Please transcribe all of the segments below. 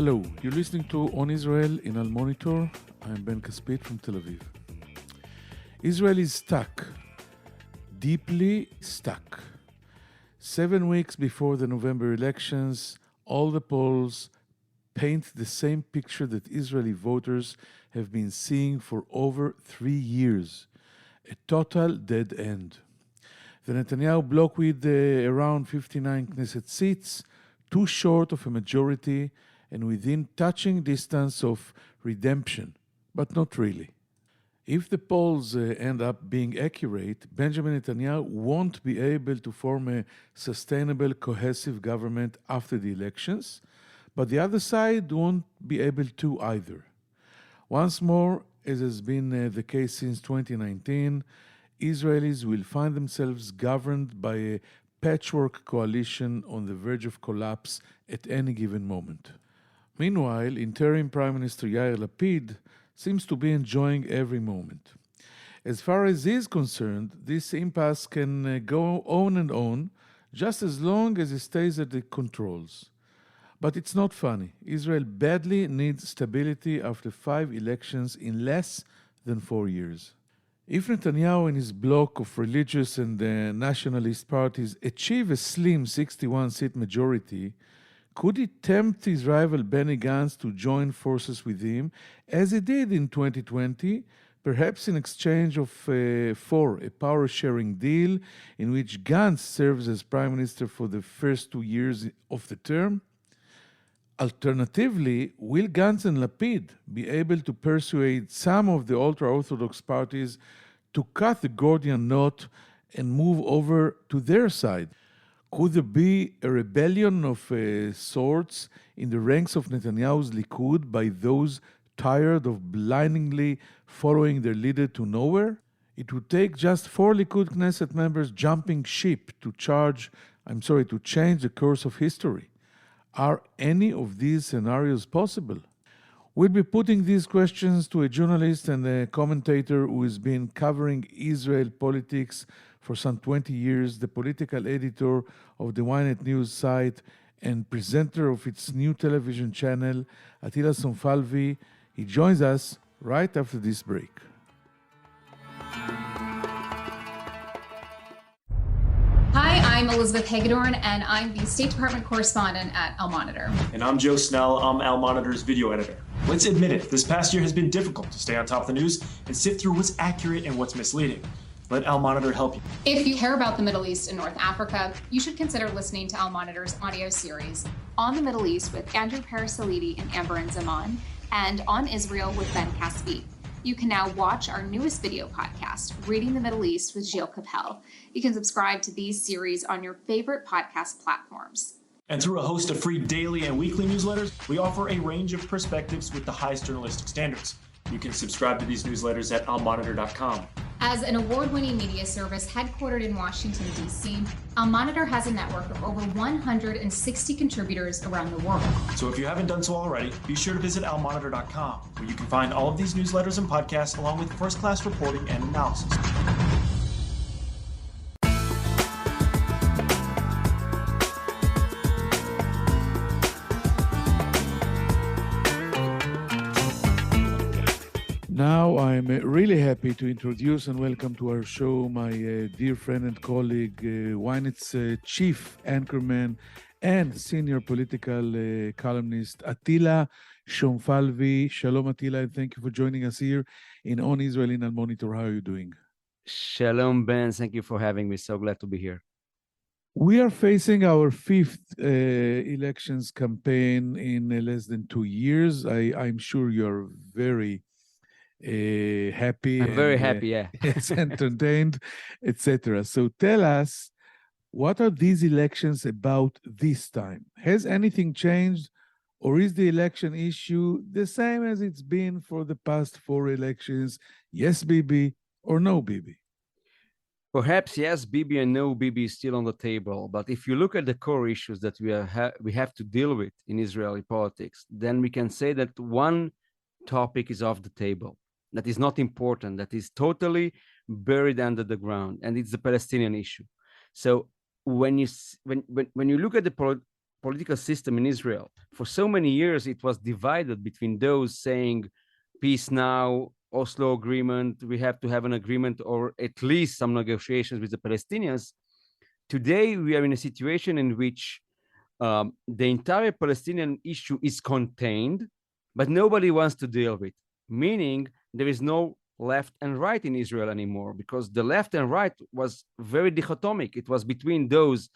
Hello, you're listening to On Israel in Al Monitor. I'm Ben Caspit from Tel Aviv. Israel is stuck, deeply stuck. 7 weeks before the November elections, all the polls paint the same picture that Israeli voters have been seeing for over 3 years. A total dead end. The Netanyahu bloc with around 59 Knesset seats, too short of a majority and within touching distance of redemption, but not really. If the polls end up being accurate, Benjamin Netanyahu won't be able to form a sustainable, cohesive government after the elections, but the other side won't be able to either. Once more, as has been the case since 2019, Israelis will find themselves governed by a patchwork coalition on the verge of collapse at any given moment. Meanwhile, interim Prime Minister Yair Lapid seems to be enjoying every moment. As far as he is concerned, this impasse can go on and on, just as long as he stays at the controls. But it's not funny. Israel badly needs stability after 5 elections in less than 4 years. If Netanyahu and his bloc of religious and nationalist parties achieve a slim 61-seat majority, could he tempt his rival Benny Gantz to join forces with him, as he did in 2020, perhaps in exchange for a power-sharing deal in which Gantz serves as prime minister for the first 2 years of the term? Alternatively, will Gantz and Lapid be able to persuade some of the ultra-Orthodox parties to cut the Gordian knot and move over to their side? Could there be a rebellion of sorts in the ranks of Netanyahu's Likud by those tired of blindly following their leader to nowhere? It would take just 4 Likud Knesset members jumping ship to change the course of history. Are any of these scenarios possible? We'll be putting these questions to a journalist and a commentator who has been covering Israel politics for some 20 years, the political editor of the Ynet news site and presenter of its new television channel, Attila Somfalvi. He joins us right after this break. Hi, I'm Elizabeth Hagedorn, and I'm the State Department correspondent at Al Monitor. And I'm Joe Snell. I'm Al Monitor's video editor. Let's admit it, this past year has been difficult to stay on top of the news and sift through what's accurate and what's misleading. Let Al Monitor help you. If you care about the Middle East and North Africa, you should consider listening to Al Monitor's audio series On the Middle East with Andrew Parasalidi and Amber and Zaman, and On Israel with Ben Caspit. You can now watch our newest video podcast, Reading the Middle East with Gilles Capel. You can subscribe to these series on your favorite podcast platforms. And through a host of free daily and weekly newsletters, we offer a range of perspectives with the highest journalistic standards. You can subscribe to these newsletters at almonitor.com. As an award-winning media service headquartered in Washington, D.C., Al Monitor has a network of over 160 contributors around the world. So if you haven't done so already, be sure to visit almonitor.com, where you can find all of these newsletters and podcasts along with first-class reporting and analysis. Now I'm really happy to introduce and welcome to our show my dear friend and colleague, Ynet's chief anchorman and senior political columnist, Attila Somfalvi. Shalom, Attila, and thank you for joining us here in On Israel in Al Monitor. How are you doing? Shalom, Ben. Thank you for having me. So glad to be here. We are facing our 5th elections campaign in less than 2 years. I'm sure you're very happy. I'm very happy, yeah. It's entertained, etc. So tell us, what are these elections about this time? Has anything changed, or is the election issue the same as it's been for the past 4 elections? Yes, Bibi, or no, Bibi? Perhaps yes, Bibi, and no, Bibi is still on the table. But if you look at the core issues that we have to deal with in Israeli politics, then we can say that one topic is off the table. That is not important, that is totally buried under the ground, and it's the Palestinian issue. So when you look at the political system in Israel. For so many years, it was divided between those saying, peace now, Oslo agreement, we have to have an agreement or at least some negotiations with the Palestinians. Today, we are in a situation in which the entire Palestinian issue is contained, but nobody wants to deal with, meaning there is no left and right in Israel anymore, because the left and right was very dichotomic. It was between those,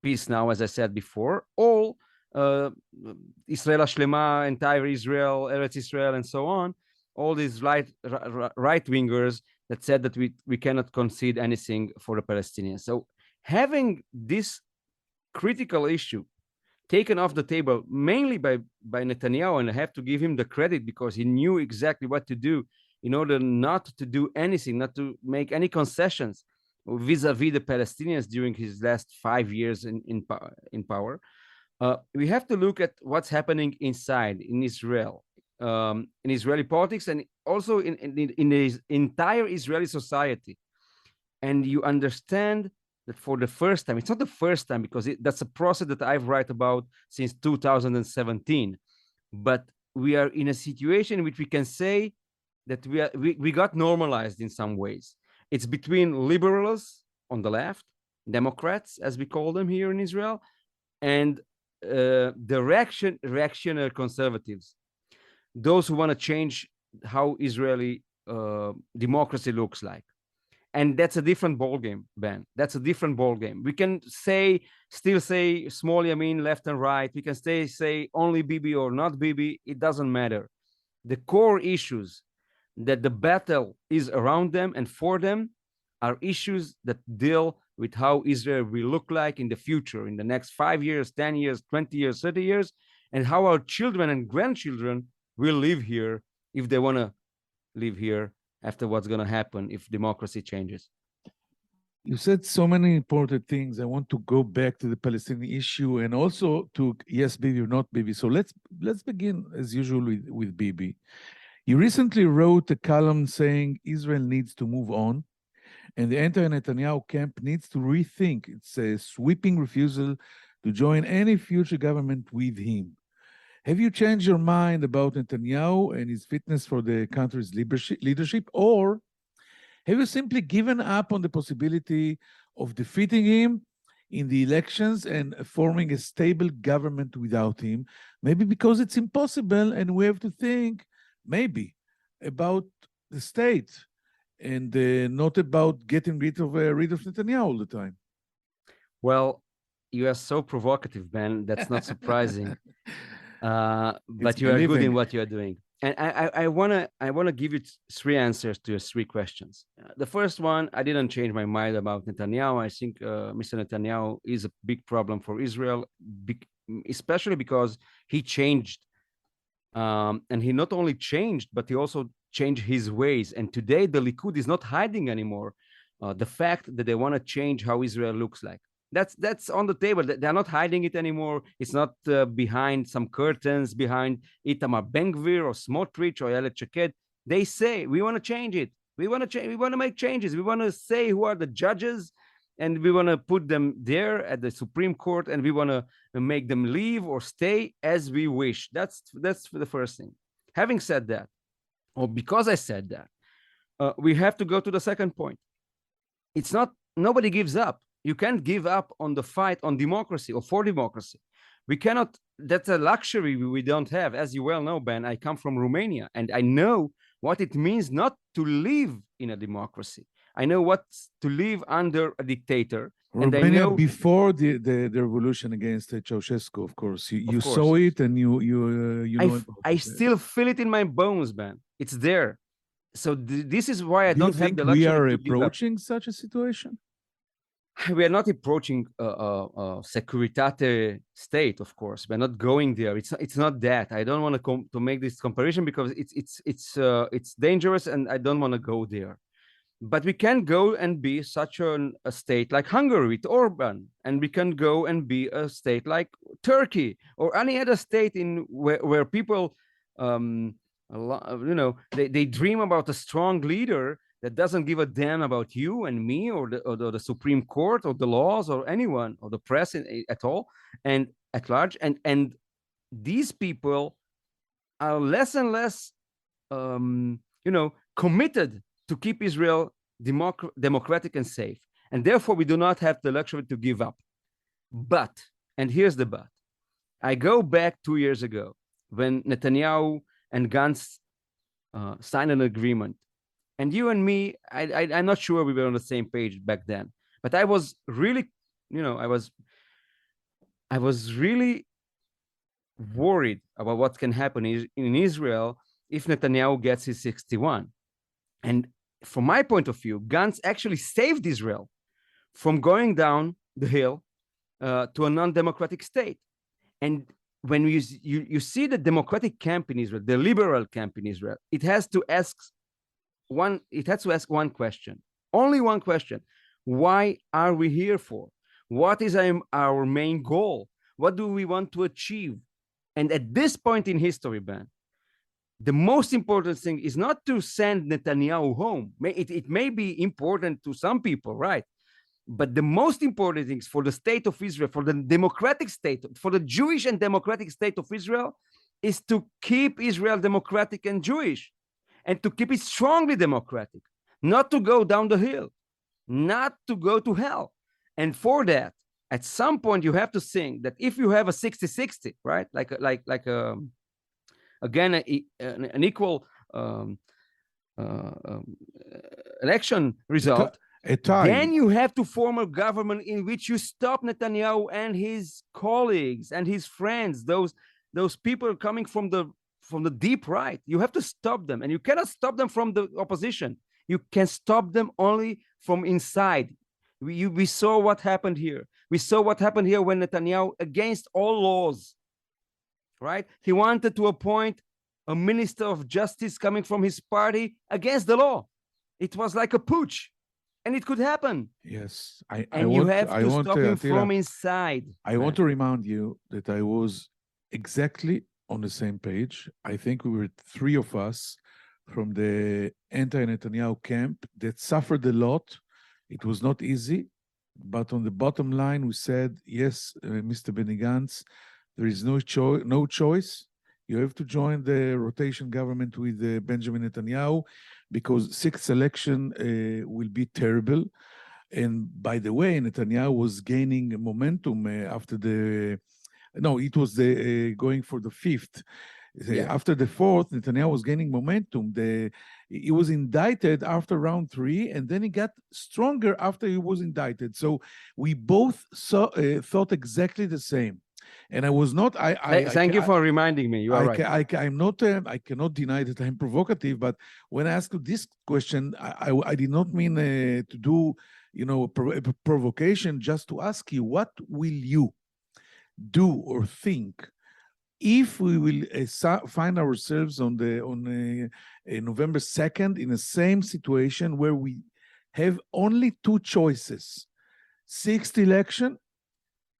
peace now, as I said before, all Israel Shlema, entire Israel, Eretz Israel, and so on, all these right-wingers that said that we cannot concede anything for the Palestinians. So having this critical issue taken off the table, mainly by Netanyahu, and I have to give him the credit because he knew exactly what to do in order not to do anything, not to make any concessions vis-a-vis the Palestinians during his last 5 years in power. We have to look at what's happening inside in Israel, in Israeli politics, and also in the entire Israeli society. And you understand that for the first time, it's not the first time because that's a process that I've write about since 2017, but we are in a situation in which we can say that we got normalized in some ways. It's between liberals on the left, Democrats, as we call them here in Israel, and the reactionary conservatives, those who want to change how Israeli democracy looks like. And that's a different ballgame, Ben. That's a different ballgame. We can still say small Yamin, left and right. We can say only Bibi or not Bibi. It doesn't matter. The core issues that the battle is around them and for them are issues that deal with how Israel will look like in the future, in the next 5 years, 10 years, 20 years, 30 years, and how our children and grandchildren will live here if they want to live here after what's going to happen if democracy changes. You said so many important things. I want to go back to the Palestinian issue and also to yes, Bibi or not Bibi. So let's begin as usual with Bibi. You recently wrote a column saying Israel needs to move on, and the anti-Netanyahu camp needs to rethink its sweeping refusal to join any future government with him. Have you changed your mind about Netanyahu and his fitness for the country's leadership, or have you simply given up on the possibility of defeating him in the elections and forming a stable government without him? Maybe because it's impossible and we have to think maybe about the state and not about getting rid of Netanyahu all the time. Well, you are so provocative, Ben. That's not surprising. But you are good in what you are doing. And I wanna give you 3 answers to your 3 questions. The first one, I didn't change my mind about Netanyahu. I think Mr. Netanyahu is a big problem for Israel, especially because he changed. And he not only changed, but he also changed his ways. And today, the Likud is not hiding anymore the fact that they want to change how Israel looks like. That's on the table. They're not hiding it anymore. It's not behind some curtains, behind Itamar Ben-Gvir or Smotrich or Ayelet Shaked. They say, we want to change it. We want to change. We want to make changes. We want to say who are the judges, and we want to put them there at the Supreme Court, and we want to make them leave or stay as we wish. That's the first thing. Having said that, or because I said that, we have to go to the second point. It's not, nobody gives up. You can't give up on the fight on democracy or for democracy. We cannot, that's a luxury we don't have. As you well know, Ben, I come from Romania, and I know what it means not to live in a democracy. I know what's to live under a dictator. Romania, and I know before the revolution against Ceausescu, of course. You saw it, and you know. I still feel it in my bones, man. It's there. So this is why I don't have the luxury. We are approaching such a situation. We are not approaching a securitate state, of course. We're not going there. It's not that. I don't want to make this comparison because it's dangerous, and I don't want to go there. But we can go and be such a state like Hungary with Orban, and we can go and be a state like Turkey or any other state where people, they dream about a strong leader that doesn't give a damn about you and me or the Supreme Court or the laws or anyone or the press at all. And at large, and these people are less and less, committed to keep Israel democratic and safe, and therefore we do not have the luxury to give up. But, and here's the but, I go back 2 years ago when Netanyahu and Gantz signed an agreement, and you and me, I'm not sure we were on the same page back then, but I was really, I was really worried about what can happen in Israel if Netanyahu gets his 61. And from my point of view, Gantz actually saved Israel from going down the hill to a non-democratic state. And when you see the democratic camp in Israel, the liberal camp in Israel, it has to ask one question, only one question: why are we here for? What is our main goal? What do we want to achieve? And at this point in history, Ben, the most important thing is not to send Netanyahu home. It may be important to some people, right? But the most important thing for the state of Israel, for the democratic state, for the Jewish and democratic state of Israel, is to keep Israel democratic and Jewish, and to keep it strongly democratic, not to go down the hill, not to go to hell. And for that, at some point, you have to think that if you have a 60-60, right, again, an equal election result, then you have to form a government in which you stop Netanyahu and his colleagues and his friends, those people coming from the deep right. You have to stop them, and you cannot stop them from the opposition. You can stop them only from inside. We saw what happened here. We saw what happened here when Netanyahu, against all laws, right? He wanted to appoint a minister of justice coming from his party against the law. It was like a putsch, and it could happen. Yes, you have to stop him from inside. I want to remind you that I was exactly on the same page. I think we were three of us from the anti-Netanyahu camp that suffered a lot. It was not easy, but on the bottom line, we said, yes, Mr. Benny Gantz, there is no choice. You have to join the rotation government with Benjamin Netanyahu, because sixth election will be terrible. And by the way, Netanyahu was gaining momentum after it was going for the fifth. After the fourth, Netanyahu was gaining momentum. He was indicted after round 3, and then he got stronger after he was indicted. So we both thought exactly the same. And I was not. Thank you for reminding me. You are right. I'm not. I cannot deny that I'm provocative. But when I asked you this question, I did not mean to do, provocation. Just to ask you, what will you do or think if we will find ourselves on November 2nd in the same situation where we have only two choices: sixth election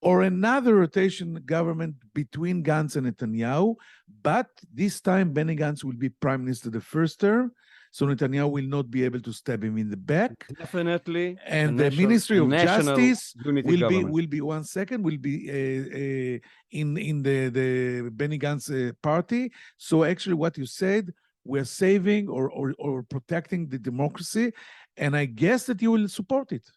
or another rotation government between Gantz and Netanyahu, but this time Benny Gantz will be prime minister the first term, so Netanyahu will not be able to stab him in the back. Definitely. And the Ministry of Justice will be in the Benny Gantz party. So actually what you said, we're saving or protecting the democracy, and I guess that you will support it.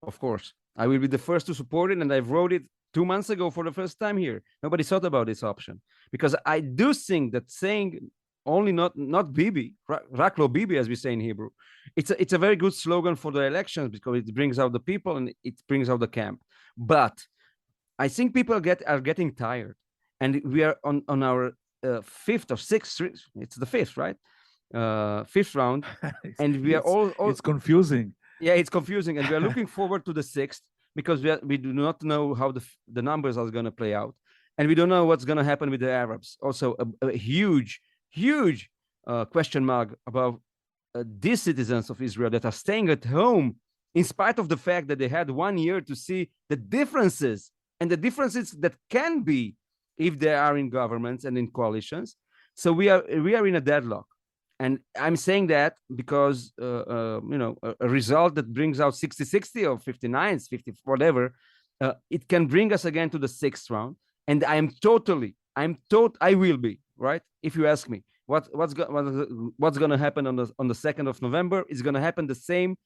Of course. I will be the first to support it, and I wrote it 2 months ago for the first time here. Nobody thought about this option, because I do think that saying only not Bibi, Rak lo Bibi, as we say in Hebrew, it's a very good slogan for the elections, because it brings out the people and it brings out the camp. But I think people are getting tired, and we are on our fifth or sixth. It's the fifth, right? Fifth round, and we are all. It's confusing. Yeah, it's confusing, and we are looking forward to the sixth, because we do not know how the numbers are going to play out, and we don't know what's going to happen with the Arabs. Also, a huge question mark about these citizens of Israel that are staying at home in spite of the fact that they had 1 year to see the differences that can be if they are in governments and in coalitions. So we are in a deadlock. And I'm saying that because, a result that brings out 60-60 or 59, 50, whatever, it can bring us again to the sixth round. And I will be, right? If you ask me what's going to happen on the 2nd of November, is going to happen the same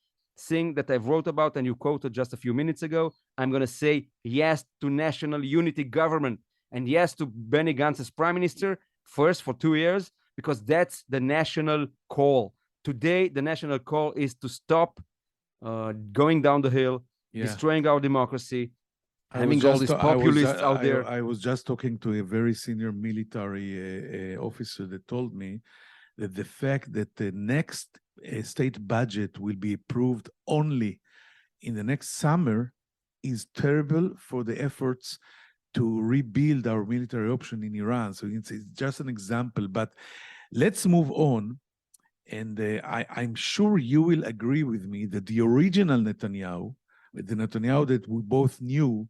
thing that I've wrote about and you quoted just a few minutes ago. I'm going to say yes to national unity government and yes to Benny Gantz as prime minister first for 2 years, because that's the national call. Today, the national call is to stop going down the hill, destroying our democracy, having all these populists out there. I was just talking to a very senior military officer that told me that the fact that the next state budget will be approved only in the next summer is terrible for the efforts to rebuild our military option in Iran. So it's just an example, but let's move on. And I'm sure you will agree with me that the original Netanyahu, the Netanyahu that we both knew,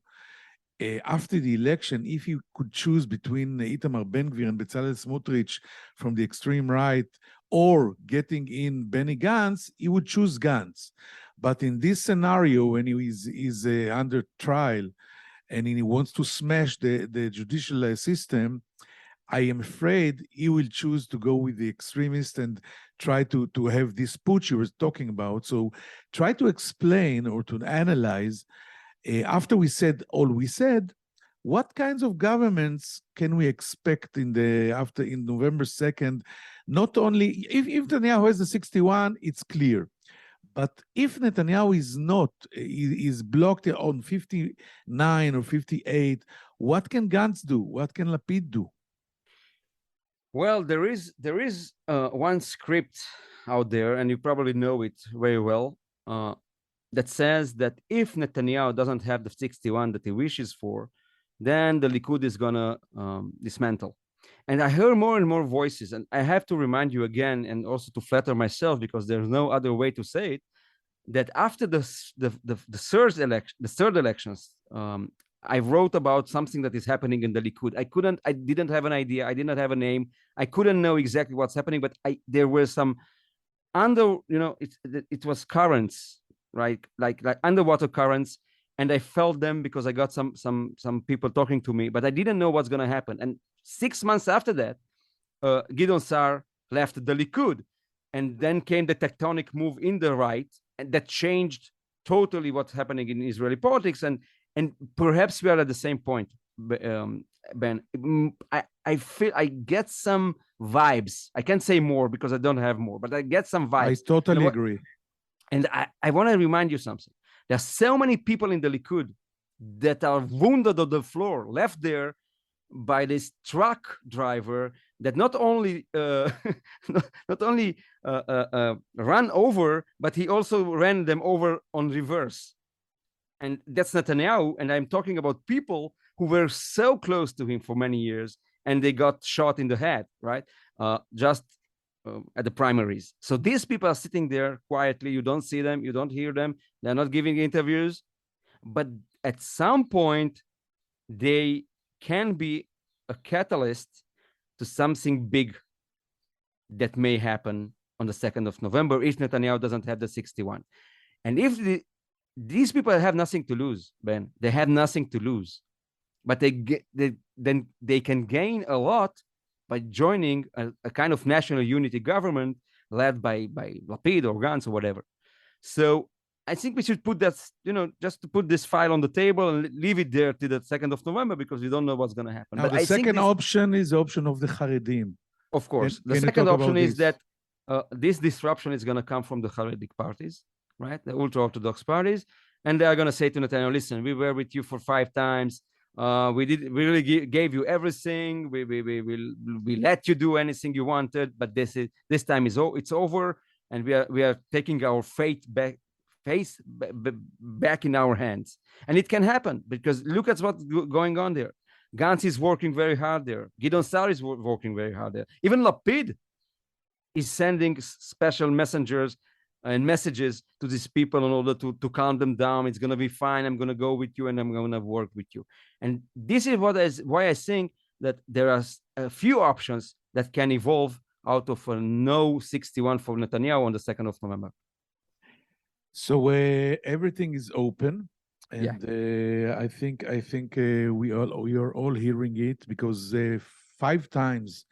after the election, if you could choose between Itamar Ben-Gvir and Bezalel Smotrich from the extreme right, or getting in Benny Gantz, he would choose Gantz. But in this scenario, when he is under trial and he wants to smash the judicial system, I am afraid he will choose to go with the extremist and try to have this putsch you were talking about. So try to explain or to analyze, after we said all we said, what kinds of governments can we expect in November 2nd? Not only, if Netanyahu has the 61, it's clear. But if Netanyahu is blocked on 59 or 58, what can Gantz do? What can Lapid do? Well, there is one script out there, and you probably know it very well, that says that if Netanyahu doesn't have the 61 that he wishes for, then the Likud is going to dismantle. And I hear more and more voices, and I have to remind you again, and also to flatter myself, because there's no other way to say it, that after the third elections, I wrote about something that is happening in the Likud. I didn't have an idea. I did not have a name. I couldn't know exactly what's happening, but there were some it was currents, right? Like underwater currents. And I felt them because I got some people talking to me, but I didn't know what's going to happen. And 6 months after that, Gideon Sa'ar left the Likud, and then came the tectonic move in the right, and that changed totally what's happening in Israeli politics. And perhaps we are at the same point, Ben. I feel I get some vibes. I can't say more because I don't have more, but I get some vibes. I totally agree. And I want to remind you something. There are so many people in the Likud that are wounded on the floor, left there by this truck driver that not only ran over, but he also ran them over on reverse. And that's Netanyahu. And I'm talking about people who were so close to him for many years, and they got shot in the head, right? At the primaries. So these people are sitting there quietly. You don't see them. You don't hear them. They're not giving interviews. But at some point, they can be a catalyst to something big that may happen on the 2nd of November if Netanyahu doesn't have the 61. And if these people have nothing to lose, Ben, they have nothing to lose. But then they can gain a lot by joining a kind of national unity government led by Lapid or Gantz or whatever. So I think we should put that, just to put this file on the table and leave it there till the 2nd of November, because we don't know what's going to happen. Now, but the second option is the option of the Haredim. Of course. The second option is that this disruption is going to come from the Haredic parties, right? The ultra-Orthodox parties. And they are going to say to Netanyahu, listen, we were with you for 5 times. We really gave you everything. We let you do anything you wanted, but this time it's over, and we are taking our fate back in our hands. And it can happen, because look at what's going on there. Gantz is working very hard there. Gideon Sa'ar is working very hard there. Even Lapid is sending special messengers and messages to these people in order to calm them down. It's going to be fine. I'm going to go with you, and I'm going to work with you. And this is why I think that there are a few options that can evolve out of a no 61 for Netanyahu on the 2nd of November. So everything is open. And we are all hearing it because 5 times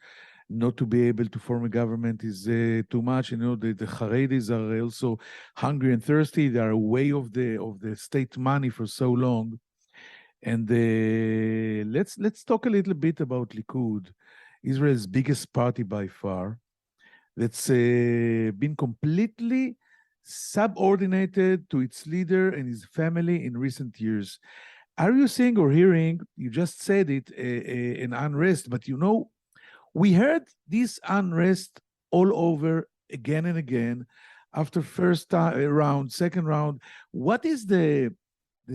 not to be able to form a government is too much. You know, the Haredis are also hungry and thirsty. They are away of the state money for so long. And let's talk a little bit about Likud, Israel's biggest party by far, that's been completely subordinated to its leader and his family in recent years. Are you seeing or hearing? You just said it, an unrest, but you know, we heard this unrest all over again and again after first round, second round. What is the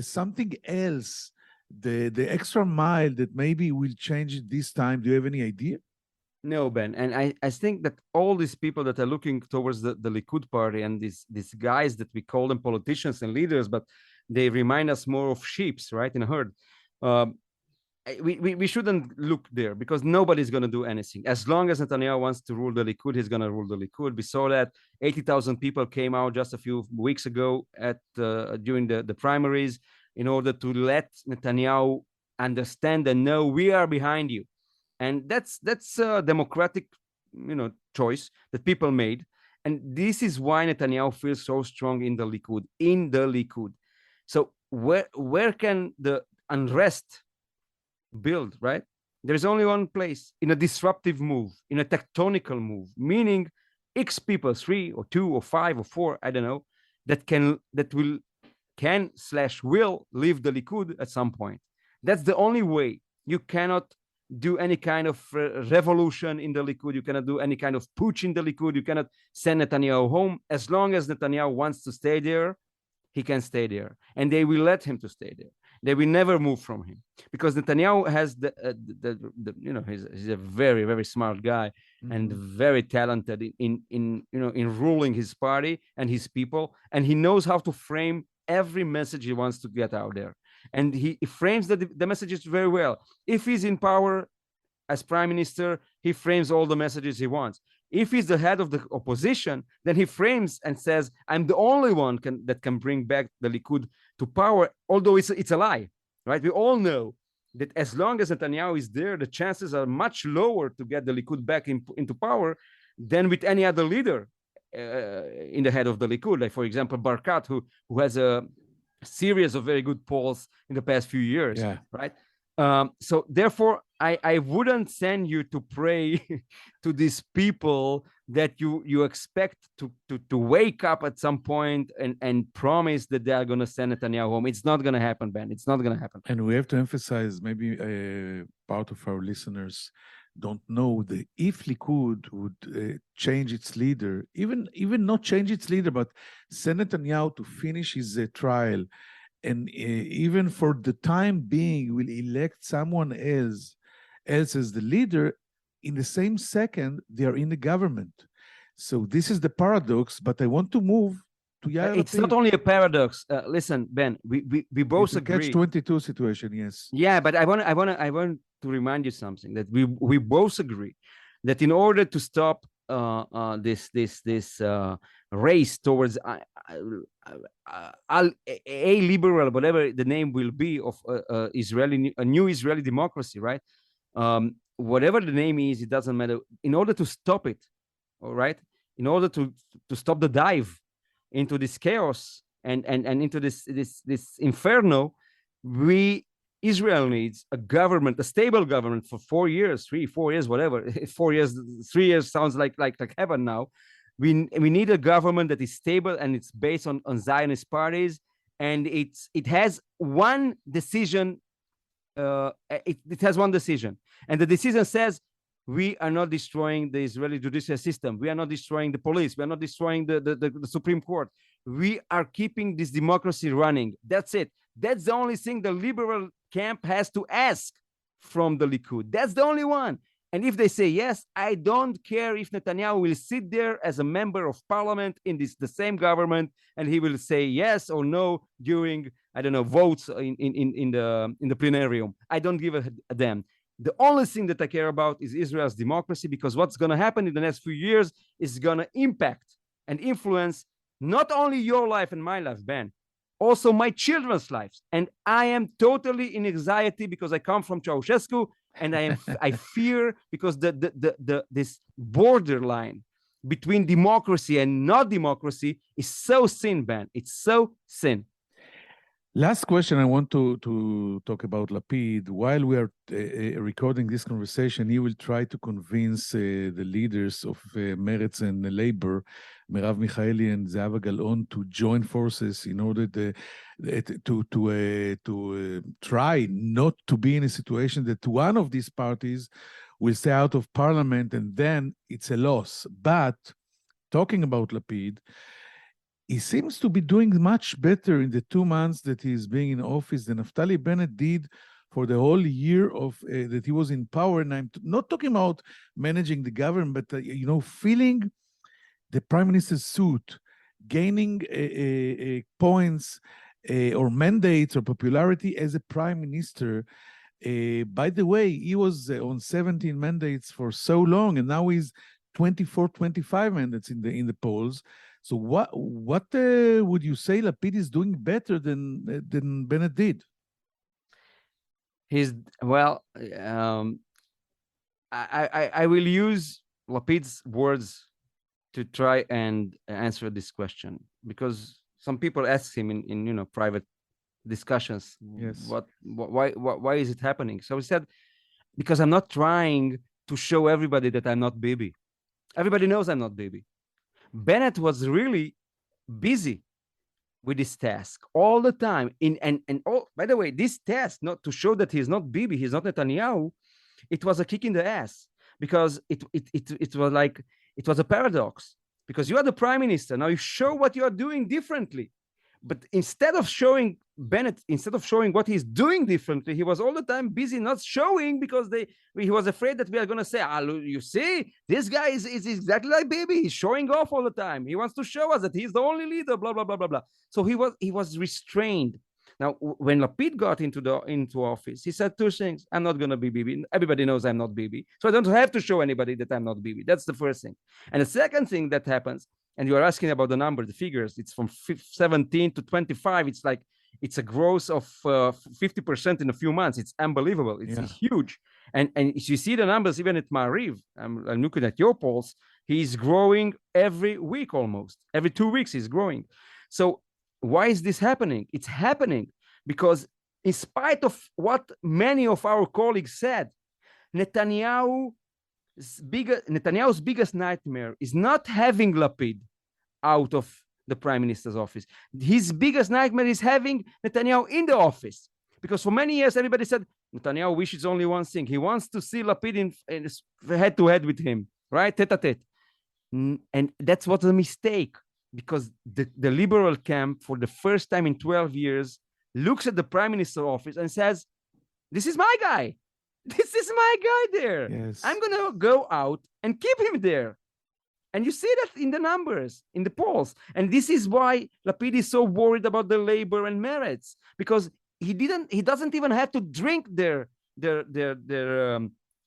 something else, the extra mile that maybe will change it this time? Do you have any idea? No, Ben. And I think that all these people that are looking towards the Likud party and these guys that we call them politicians and leaders, but they remind us more of sheep, right, in a herd. We shouldn't look there because nobody's going to do anything. As long as Netanyahu wants to rule the Likud, he's going to rule the Likud. We saw that 80,000 people came out just a few weeks ago at during the primaries in order to let Netanyahu understand and know we are behind you. And that's a democratic, choice that people made. And this is why Netanyahu feels so strong in the Likud. So where can the unrest build, right? There's only one place, in a disruptive move, in a tectonical move, meaning X people, 3 or 2 or 5 or 4, I don't know, that can will leave the Likud at some point. That's the only way. You cannot do any kind of revolution in the Likud. You cannot do any kind of putsch in the Likud. You cannot send Netanyahu home. As long as Netanyahu wants to stay there, he can stay there. And they will let him to stay there. They will never move from him because Netanyahu has he's a very, very smart guy and very talented in ruling his party and his people. And he knows how to frame every message he wants to get out there. And he frames the messages very well. If he's in power as prime minister, he frames all the messages he wants. If he's the head of the opposition, then he frames and says, I'm the only one that can bring back the Likud to power, although it's a lie, right? We all know that as long as Netanyahu is there, the chances are much lower to get the Likud back into power than with any other leader in the head of the Likud. Like, for example, Barkat, who has a series of very good polls in the past few years, right? So therefore, I wouldn't send you to pray to these people that you expect to wake up at some point and promise that they are going to send Netanyahu home. It's not going to happen, Ben. It's not going to happen. And we have to emphasize, maybe part of our listeners don't know that if Likud would change its leader, even not change its leader, but send Netanyahu to finish his trial, and even for the time being will elect someone else as the leader, in the same second they are in the government. So this is the paradox. But I want to move to Yair. It's not only a paradox. Listen, Ben, we both it's a agree. Catch-22 situation, yes. Yeah, but I want to remind you something, that we both agree that in order to stop this race towards a liberal, whatever the name will be, of a new Israeli democracy, right? Whatever the name is, it doesn't matter. In order to stop it, all right, in order to stop the dive into this chaos and into this inferno, Israel needs a government, a stable government for 4 years, 3-4 years, whatever. 4 years, 3 years sounds like heaven now. We need a government that is stable and it's based on Zionist parties, and it has one decision. It has one decision, and the decision says we are not destroying the Israeli judicial system. We are not destroying the police. We are not destroying the Supreme Court. We are keeping this democracy running. That's it. That's the only thing the liberal camp has to ask from the Likud. That's the only one. And if they say yes, I don't care if Netanyahu will sit there as a member of parliament in the same government, and he will say yes or no during, I don't know, votes in the plenarium. I don't give a damn. The only thing that I care about is Israel's democracy, because what's going to happen in the next few years is going to impact and influence not only your life and my life, Ben, also my children's lives. And I am totally in anxiety because I come from Ceausescu, and I fear because this borderline between democracy and not democracy is so thin, Ben. It's so thin. Last question, I want to talk about Lapid. While we are recording this conversation, he will try to convince the leaders of Meretz and Labor, Merav Michaeli and Zehava Gal'on, to join forces in order to try not to be in a situation that one of these parties will stay out of parliament, and then it's a loss. But talking about Lapid, he seems to be doing much better in the 2 months that he's being in office than Naftali Bennett did for the whole year of that he was in power. And I'm not talking about managing the government, but filling the prime minister's suit, gaining points or mandates or popularity as a prime minister. By the way, he was on 17 mandates for so long, and now he's 24, 25 mandates in the polls. So what would you say Lapid is doing better than Bennett did? I will use Lapid's words to try and answer this question, because some people ask him in private discussions, yes, why is it happening? So he said, because I'm not trying to show everybody that I'm not Bibi. Everybody knows I'm not Bibi. Bennett was really busy with this task all the time. By the way, this task, not to show that he's not Bibi, he's not Netanyahu, it was a kick in the ass, because it was a paradox, because you are the prime minister. Now you show what you are doing differently. But instead of showing Bennett, instead of showing what he's doing differently, he was all the time busy not showing, because he was afraid that we are going to say, you see, this guy is exactly like Bibi. He's showing off all the time. He wants to show us that he's the only leader, blah, blah, blah, blah, blah. So he was restrained. Now, when Lapid got into office, he said 2 things. I'm not going to be Bibi. Everybody knows I'm not Bibi. So I don't have to show anybody that I'm not Bibi. That's the first thing. And the second thing that happens, and you are asking about the number, the figures, it's from 17 to 25. It's a growth of 50% in a few months. It's unbelievable. It's huge. And you see the numbers, even at Ma'ariv, I'm looking at your polls, he's growing every week almost. Every 2 weeks he's growing. So why is this happening? It's happening because, in spite of what many of our colleagues said, Netanyahu's biggest nightmare is not having Lapid out of the prime minister's office. His biggest nightmare is having Netanyahu in the office, because for many years everybody said Netanyahu wishes only one thing: he wants to see Lapid in head to head with him, right, tete-a-tete. And that's what's a mistake, because the liberal camp, for the first time in 12 years, looks at the prime minister's office and says, "This is my guy. This is my guy there. Yes. I'm going to go out and keep him there." And you see that in the numbers, in the polls. And this is why Lapid is so worried about the labor and Meretz, because he doesn't even have to drink their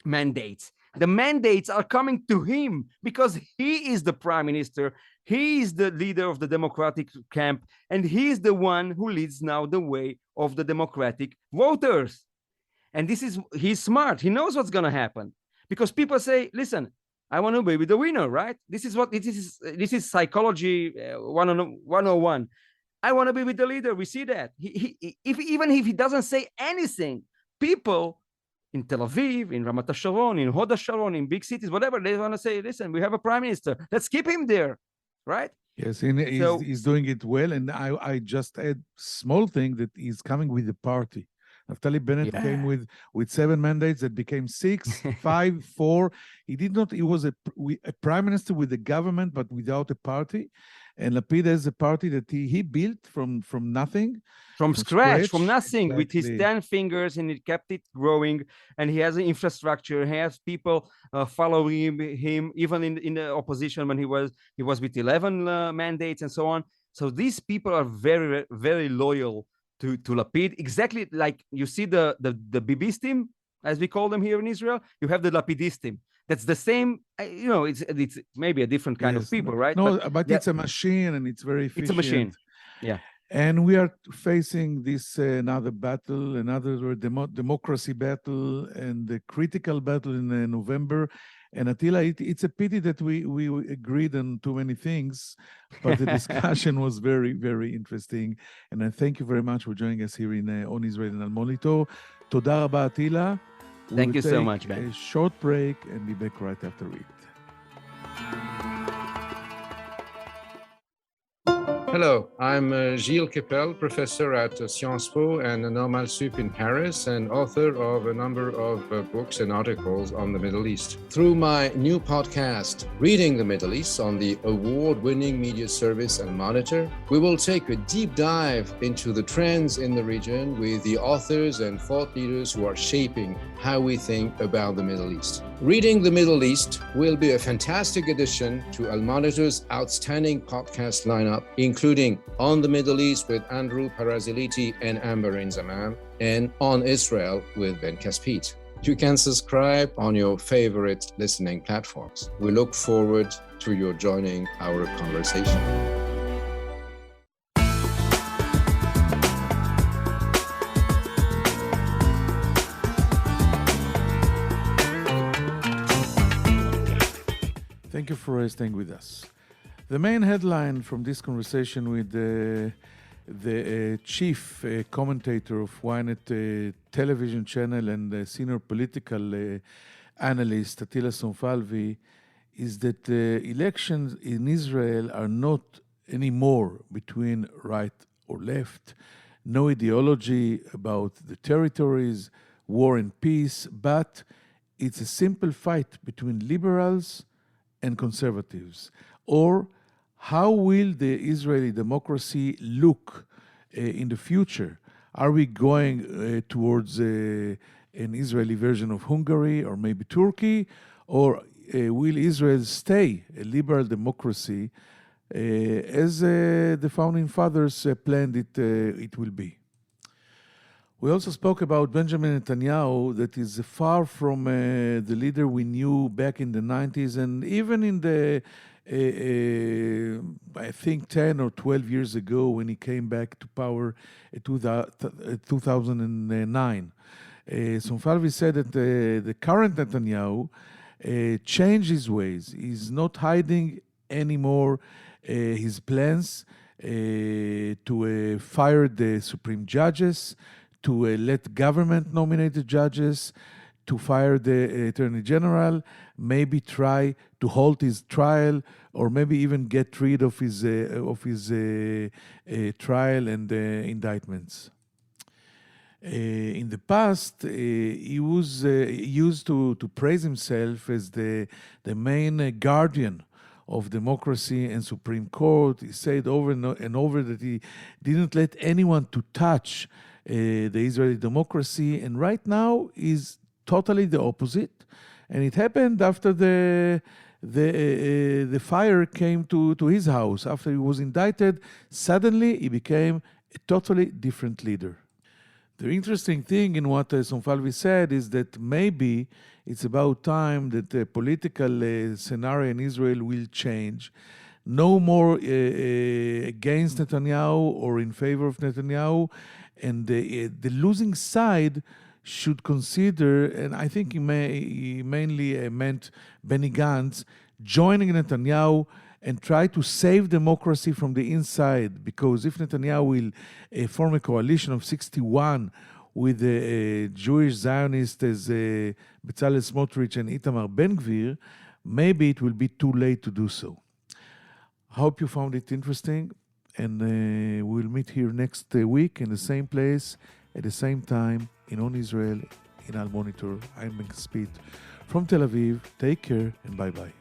mandates. The mandates are coming to him because he is the prime minister. He is the leader of the democratic camp, and he is the one who leads now the way of the democratic voters. And he's smart. He knows what's going to happen, because people say, listen, I want to be with the winner, right? This is psychology 101. I want to be with the leader. We see that. Even if he doesn't say anything, people in Tel Aviv, in Ramat HaSharon, in Hod HaSharon, in big cities, whatever, they want to say, listen, we have a prime minister. Let's keep him there, right? Yes, and he's doing it well. And I just add small thing that he's coming with the party. Naftali Bennett came with 7 mandates that became 6, 5, 4. He was a prime minister with the government, but without a party. And Lapid has a party that he built from nothing. From scratch, from nothing, exactly. With his 10 fingers, and he kept it growing. And he has an infrastructure. He has people following him, even in the opposition when he was with 11 mandates and so on. So these people are very, very loyal to Lapid, exactly like you see the Bibis team, as we call them here in Israel. You have the Lapidist team. That's the same, it's maybe a different kind of people, right? No, but it's a machine, and it's very efficient. It's a machine, yeah. And we are facing this another battle, another democracy battle, and the critical battle in November. And Attila, it's a pity that we agreed on too many things, but the discussion was very, very interesting. And I thank you very much for joining us here in On Israel and Al Monitor. Toda Rabba, Attila. Thank you so much, Ben. A short break and be back right after it. Hello, I'm Gilles Kepel, professor at Sciences Po and Normal Sup in Paris, and author of a number of books and articles on the Middle East. Through my new podcast, Reading the Middle East, on the award-winning media service Al Monitor, we will take a deep dive into the trends in the region with the authors and thought leaders who are shaping how we think about the Middle East. Reading the Middle East will be a fantastic addition to Al Monitor's outstanding podcast lineup, including On the Middle East with Andrew Paraziliti and Amber Zaman, and On Israel with Ben Caspit. You can subscribe on your favorite listening platforms. We look forward to your joining our conversation. Thank you for staying with us. The main headline from this conversation with the chief commentator of Ynet television channel and senior political analyst, Attila Somfalvi, is that elections in Israel are not anymore between right or left, no ideology about the territories, war and peace, but it's a simple fight between liberals and conservatives. Or how will the Israeli democracy look in the future? Are we going towards an Israeli version of Hungary or maybe Turkey? Or will Israel stay a liberal democracy as the founding fathers planned it will be? We also spoke about Benjamin Netanyahu, that is far from the leader we knew back in the 90s and even in the, I think, 10 or 12 years ago when he came back to power in 2009. Somfalvi said that the current Netanyahu changed his ways. He's not hiding anymore his plans to fire the Supreme Judges, to let government nominate the judges, to fire the Attorney General, maybe try to halt his trial, or maybe even get rid of his trial and indictments. In the past, he was used to praise himself as the main guardian of democracy and Supreme Court. He said over and over that he didn't let anyone to touch the Israeli democracy, and right now is totally the opposite. And it happened after the fire came to his house. After he was indicted, suddenly he became a totally different leader. The interesting thing in what Somfalvi said is that maybe it's about time that the political scenario in Israel will change. No more against Netanyahu or in favor of Netanyahu, and the losing side should consider, and I think he mainly meant Benny Gantz, joining Netanyahu and try to save democracy from the inside. Because if Netanyahu will form a coalition of 61 with the Jewish Zionists as Bezalel Smotrich and Itamar Ben-Gvir, maybe it will be too late to do so. Hope you found it interesting, and we'll meet here next week in the same place at the same time in On Israel in Al Monitor. I'm Ben Caspit from Tel Aviv. Take care and bye-bye.